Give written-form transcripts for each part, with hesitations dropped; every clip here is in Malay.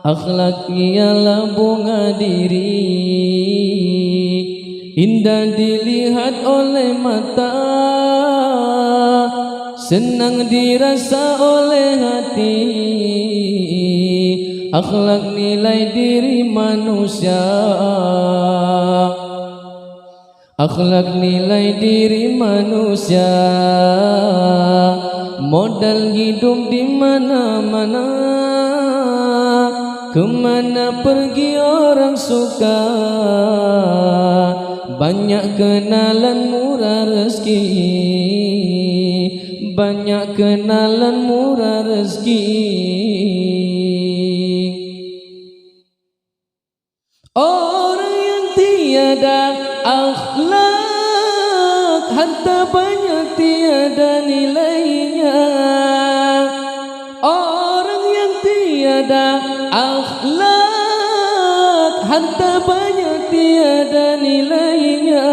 akhlak ialah bunga diri, indah dilihat oleh mata, senang dirasa oleh hati. Akhlak nilai diri manusia, akhlak nilai diri manusia, modal hidup di mana-mana. Kemana pergi orang suka, banyak kenalan murah rezeki, banyak kenalan murah rezeki. Orang yang tiada akhlak, harta banyak tiada nilainya. Orang yang tiada akhlak, harta banyak tiada nilainya.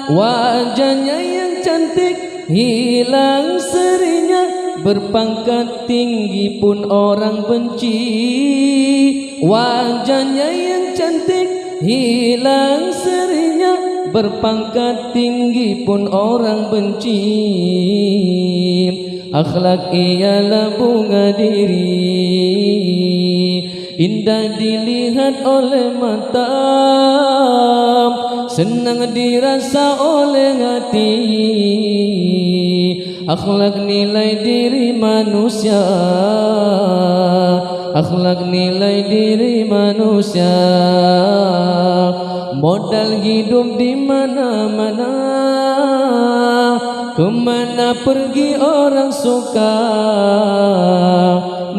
Wajahnya yang cantik hilang serinya, berpangkat tinggi pun orang benci. Wajahnya yang cantik hilang serinya, berpangkat tinggi pun orang benci. Akhlak ialah bunga diri, indah dilihat oleh mata, senang dirasa oleh hati. Akhlak nilai diri manusia, akhlak nilai diri manusia, modal hidup di mana-mana. Kemana pergi orang suka,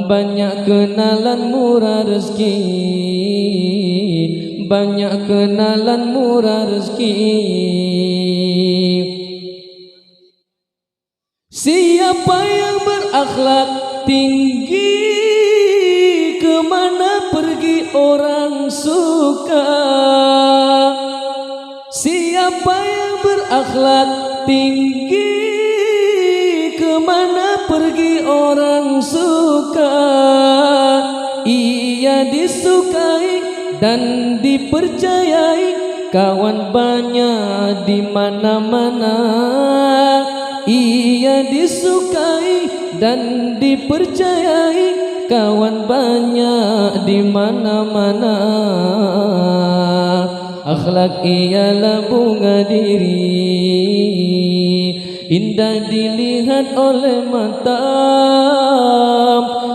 banyak kenalan murah rezeki, banyak kenalan murah rezeki. Siapa yang berakhlak tinggi, kemana pergi orang suka. Siapa yang berakhlak tinggi, kemana pergi orang suka. Ia disukai dan dipercayai, kawan banyak di mana-mana. Ia disukai dan dipercayai, kawan banyak di mana-mana. Akhlak ialah bunga diri, indah dilihat oleh mata,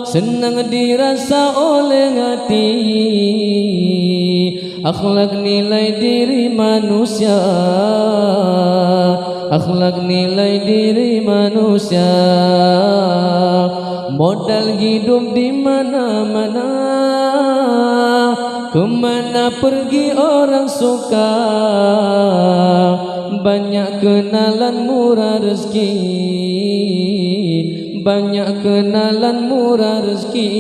senang dirasa oleh hati. Akhlak nilai diri manusia, akhlak nilai diri manusia, modal hidup di mana-mana. Kemana pergi orang suka, banyak kenalan murah rezeki, banyak kenalan murah rezeki.